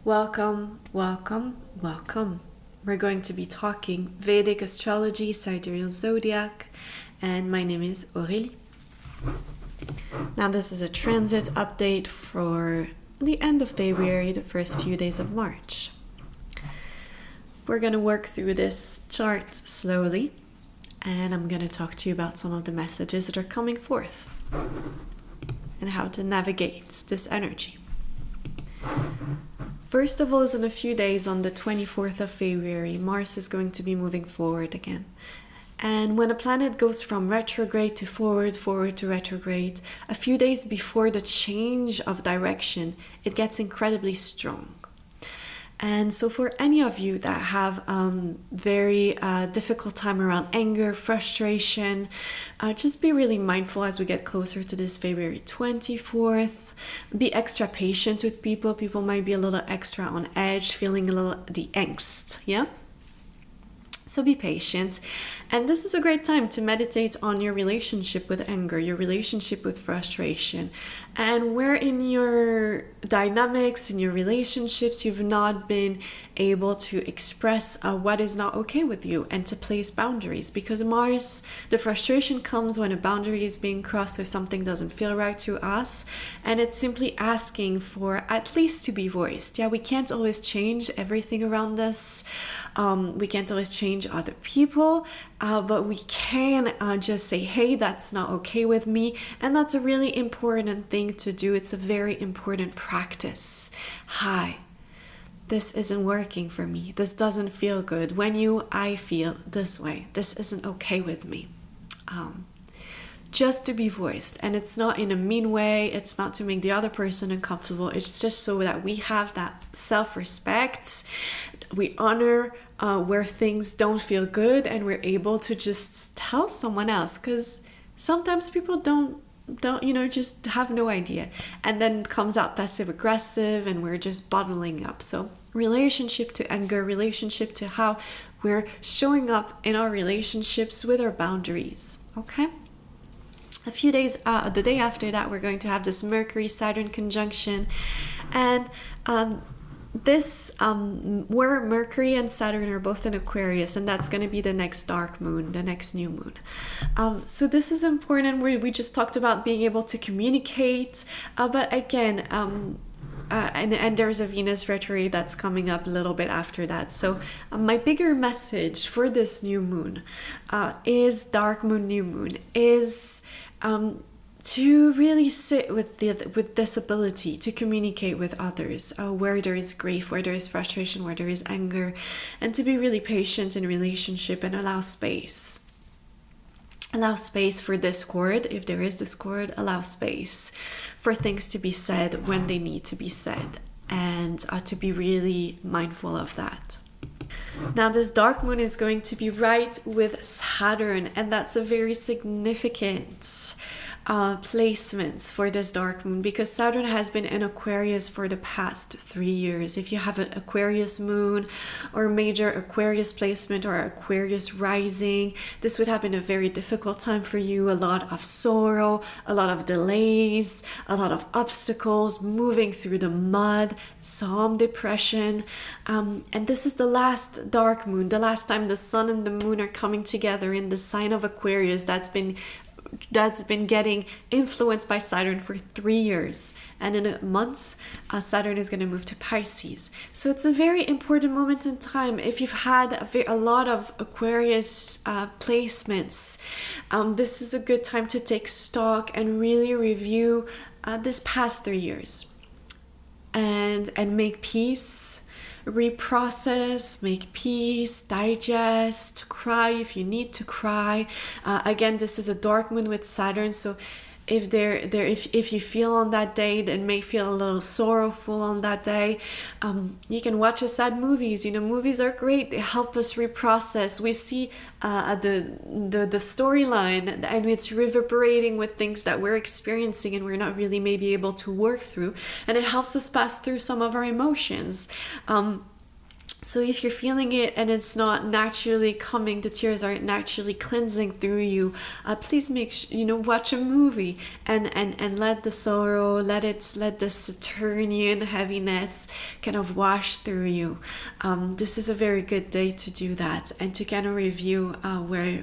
Welcome, welcome, welcome. We're going to be talking Vedic Astrology, Sidereal Zodiac, and my name is Aurelie. Now this is a transit update for the end of February, the first few days of March. We're going to work through this chart slowly, and I'm going to talk to you about some of the messages that are coming forth and how to navigate this energy. First of all, is in a few days, on the 24th of February, Mars is going to be moving forward again. And when a planet goes from retrograde to forward to retrograde, a few days before the change of direction, it gets incredibly strong. And so for any of you that have very difficult time around anger, frustration, just be really mindful as we get closer to this February 24th. Be extra patient with people. People might be a little extra on edge, feeling a little the angst, yeah? So be patient. And this is a great time to meditate on your relationship with anger, your relationship with frustration, and where in your dynamics, in your relationships, you've not been able to express what is not okay with you and to place boundaries. Because Mars, the frustration comes when a boundary is being crossed or something doesn't feel right to us, and it's simply asking for at least to be voiced. Yeah, we can't always change everything around us. We can't always change other people, but we can just say, hey, that's not okay with me. And that's a really important thing to do. It's a very important practice. Hi, this isn't working for me. This doesn't feel good. I feel this way. This isn't okay with me. Just to be voiced. And it's not in a mean way. It's not to make the other person uncomfortable. It's just so that we have that self-respect. We honor where things don't feel good, and we're able to just tell someone else, because sometimes people don't just have no idea, and then comes out passive aggressive and we're just bottling up. So relationship to anger, relationship to how we're showing up in our relationships with our boundaries. Okay, a few days the day after that, we're going to have this Mercury Saturn conjunction, and this where Mercury and Saturn are both in Aquarius, and that's going to be the next dark moon, the next new moon. So this is important. We just talked about being able to communicate, but again, and there's a Venus retrograde that's coming up a little bit after that. So my bigger message for this new moon is dark moon, new moon, is to really sit with this ability to communicate with others, where there is grief, where there is frustration, where there is anger, and to be really patient in relationship and allow space. Allow space for discord, if there is discord. Allow space for things to be said when they need to be said, and to be really mindful of that. Now this dark moon is going to be right with Saturn, and that's a very significant placements for this dark moon, because Saturn has been in Aquarius for the past 3 years. If you have an Aquarius moon or major Aquarius placement or Aquarius rising, this would have been a very difficult time for you. A lot of sorrow, a lot of delays, a lot of obstacles, moving through the mud, some depression, and this is the last dark moon, the last time the sun and the moon are coming together in the sign of Aquarius. That's been getting influenced by Saturn for 3 years, and in months Saturn is going to move to Pisces. So it's a very important moment in time. If you've had a lot of Aquarius placements, this is a good time to take stock and really review this past 3 years and make peace. Reprocess, make peace, digest, cry if you need to cry. Again, this is a dark moon with Saturn, so if you feel on that day that may feel a little sorrowful on that day, you can watch sad movies. Movies are great. They help us reprocess. We see the storyline, and it's reverberating with things that we're experiencing and we're not really maybe able to work through, and it helps us pass through some of our emotions. So if you're feeling it and it's not naturally coming, the tears aren't naturally cleansing through you, please make sure, watch a movie and let the sorrow, let the Saturnian heaviness kind of wash through you. This is a very good day to do that and to kind of review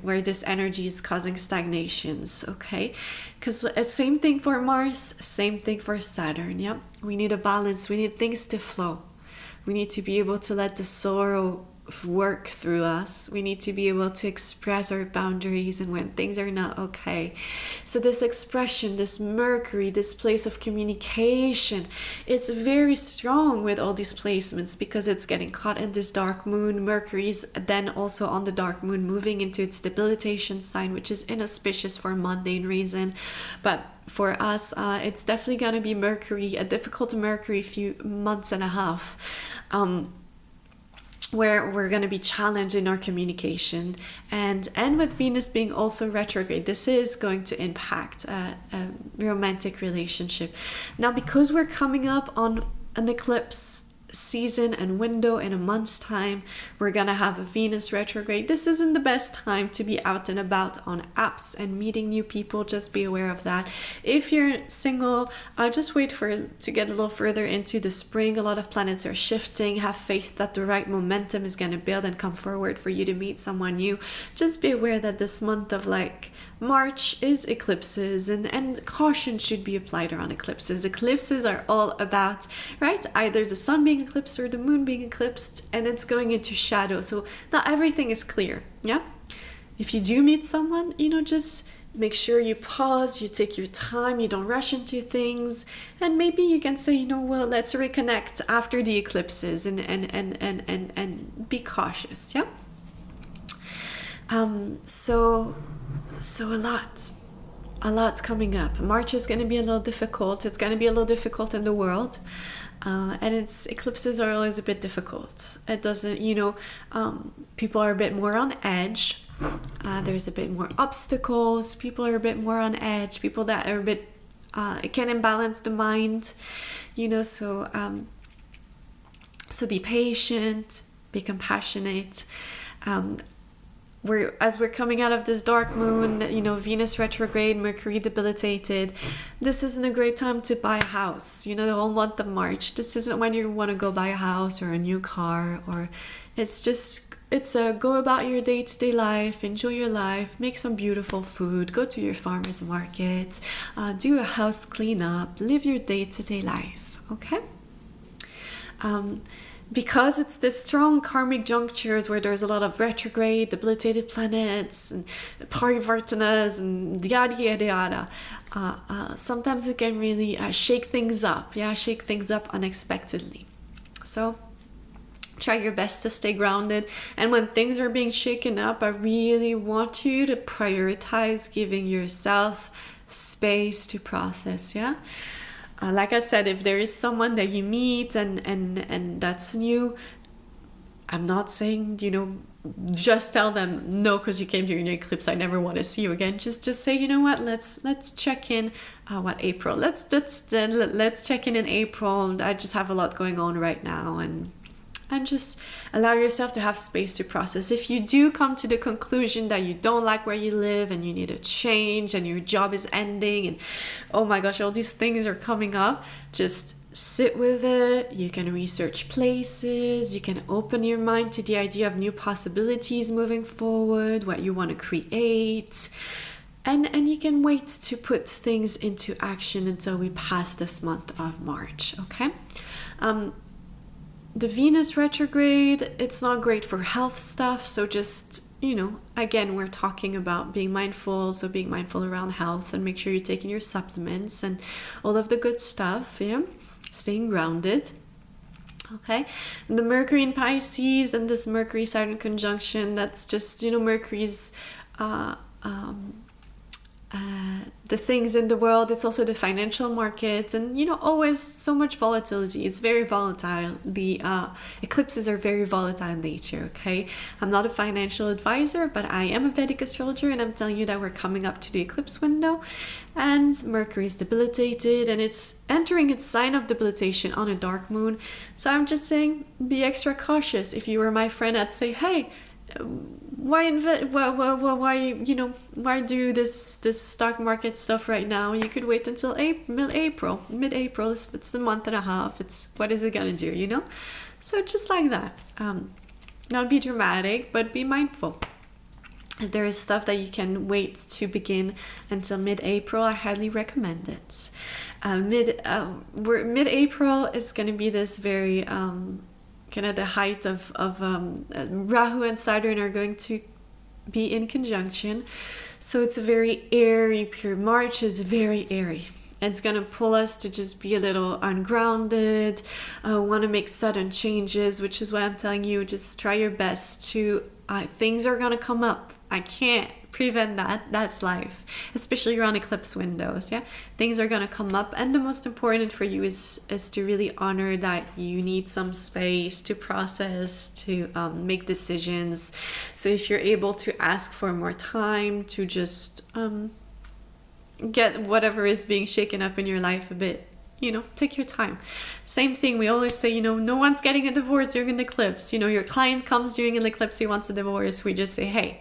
where this energy is causing stagnations, okay? Because same thing for Mars, same thing for Saturn, yeah? We need a balance, we need things to flow. We need to be able to let the sorrow work through us. We need to be able to express our boundaries and when things are not okay. So this expression, this Mercury, this place of communication, it's very strong with all these placements because it's getting caught in this dark moon. Mercury's then also on the dark moon moving into its debilitation sign, which is inauspicious for a mundane reason. But for us, it's definitely going to be Mercury, a difficult Mercury few months and a half. Where we're going to be challenged in our communication, and with Venus being also retrograde, this is going to impact a romantic relationship. Now, because we're coming up on an eclipse season and window in a month's time, we're gonna have a Venus retrograde. This isn't the best time to be out and about on apps and meeting new people. Just be aware of that. If you're single, just wait to get a little further into the spring. A lot of planets are shifting. Have faith that the right momentum is gonna build and come forward for you to meet someone new. Just be aware that this month of March is eclipses, and caution should be applied around eclipses. Eclipses are all about, right, either the sun being eclipsed or the moon being eclipsed, and it's going into shadow. So not everything is clear, yeah? If you do meet someone, just make sure you pause, you take your time, you don't rush into things, and maybe you can say, well, let's reconnect after the eclipses and be cautious, yeah? So a lot coming up. March is going to be a little difficult. It's going to be a little difficult in the world. And eclipses are always a bit difficult. It doesn't, people are a bit more on edge. There's a bit more obstacles. People are a bit more on edge. People that are a bit, it can imbalance the mind, so be patient, be compassionate. As we're coming out of this dark moon, Venus retrograde, Mercury debilitated, this isn't a great time to buy a house. The whole month of March, this isn't when you want to go buy a house or a new car, or it's a go about your day-to-day life, enjoy your life, make some beautiful food, go to your farmer's market, do a house cleanup, live your day-to-day life, okay? Because it's this strong karmic junctures where there's a lot of retrograde, debilitated planets, and parivartanas, and yada yada yada, sometimes it can really shake things up unexpectedly. So try your best to stay grounded, and when things are being shaken up, I really want you to prioritize giving yourself space to process, yeah? Like I said, if there is someone that you meet and that's new, I'm not saying, just tell them, no, because you came during your eclipse, I never want to see you again. Just say, you know what, let's check in, April? Let's check in April. I just have a lot going on right now, and just allow yourself to have space to process. If you do come to the conclusion that you don't like where you live and you need a change and your job is ending and oh my gosh, all these things are coming up, just sit with it. You can research places, you can open your mind to the idea of new possibilities moving forward, what you want to create, and you can wait to put things into action until we pass this month of March, okay? The Venus retrograde, it's not great for health stuff. So just, again, we're talking about being mindful. So being mindful around health and make sure you're taking your supplements and all of the good stuff. Yeah. Staying grounded. Okay. And the Mercury in Pisces and this Mercury Saturn conjunction, that's just, Mercury's the things in the world. It's also the financial markets, and always so much volatility. It's very volatile. The eclipses are very volatile in nature. Okay, I'm not a financial advisor, but I am a Vedic astrologer, and I'm telling you that we're coming up to the eclipse window, and Mercury is debilitated, and it's entering its sign of debilitation on a dark moon. So I'm just saying, be extra cautious. If you were my friend, I'd say, hey, why do this stock market stuff right now? You could wait until mid-April. It's the month and a half. It's what is it gonna do? So just like that. Not be dramatic, but be mindful. If there is stuff that you can wait to begin until mid-April, I highly recommend it. Mid-April is going to be this very kind of the height of Rahu and Saturn are going to be in conjunction. So it's a very airy period. March is very airy. It's going to pull us to just be a little ungrounded, want to make sudden changes, which is why I'm telling you, just try your best to, things are going to come up. I can't prevent that. That's life, especially around eclipse windows. Yeah, things are going to come up, and the most important for you is to really honor that you need some space to process, to make decisions. So if you're able to ask for more time to just get whatever is being shaken up in your life a bit, take your time. Same thing, we always say, no one's getting a divorce during an eclipse. Your client comes during an eclipse, he wants a divorce. We just say, hey,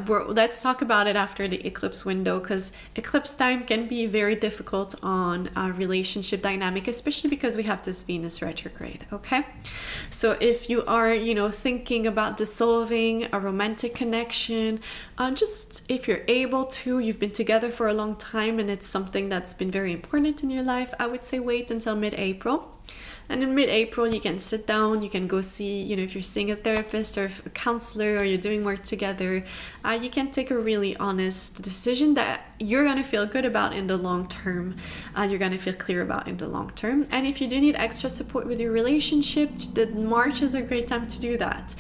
let's talk about it after the eclipse window, because eclipse time can be very difficult on a relationship dynamic, especially because we have this Venus retrograde. Okay, so if you are thinking about dissolving a romantic connection, just if you're able to, you've been together for a long time and it's something that's been very important in your life, I would say wait until mid-April. And in mid-April, you can sit down, you can go see, if you're seeing a therapist or a counselor, or you're doing work together, you can take a really honest decision that you're going to feel good about in the long term. You're going to feel clear about in the long term. And if you do need extra support with your relationship, March is a great time to do that.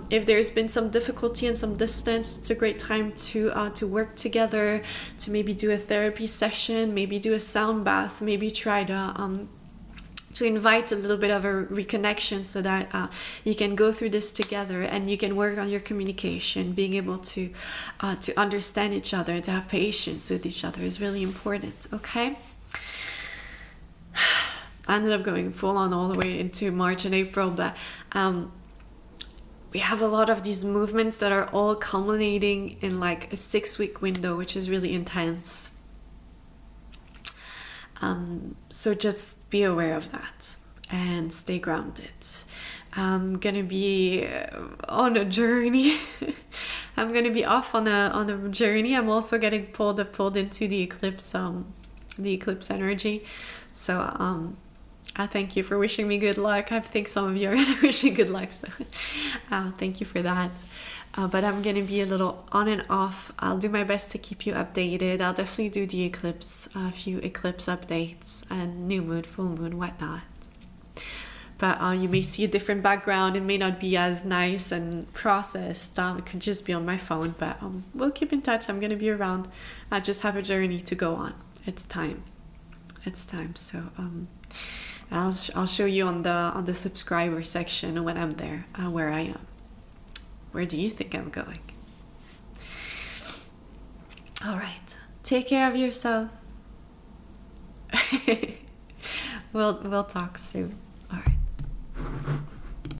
If there's been some difficulty and some distance, it's a great time to work together, to maybe do a therapy session, maybe do a sound bath, maybe try to invite a little bit of a reconnection, so that you can go through this together and you can work on your communication. Being able to understand each other and to have patience with each other is really important. Okay, I ended up going full on all the way into March and April, but we have a lot of these movements that are all culminating in like a 6-week window, which is really intense. So just be aware of that and stay grounded. I'm gonna be on a journey. I'm gonna be off on a journey. I'm also getting pulled into the eclipse energy. So I thank you for wishing me good luck. I think some of you are gonna wish me good luck. So thank you for that. But I'm going to be a little on and off. I'll do my best to keep you updated. I'll definitely do the eclipse, a few eclipse updates, and new moon, full moon, whatnot. But you may see a different background. It may not be as nice and processed. It could just be on my phone. But we'll keep in touch. I'm going to be around. I just have a journey to go on. It's time. So I'll show you on the subscriber section when I'm there, where I am. Where do you think I'm going? All right. Take care of yourself. We'll talk soon.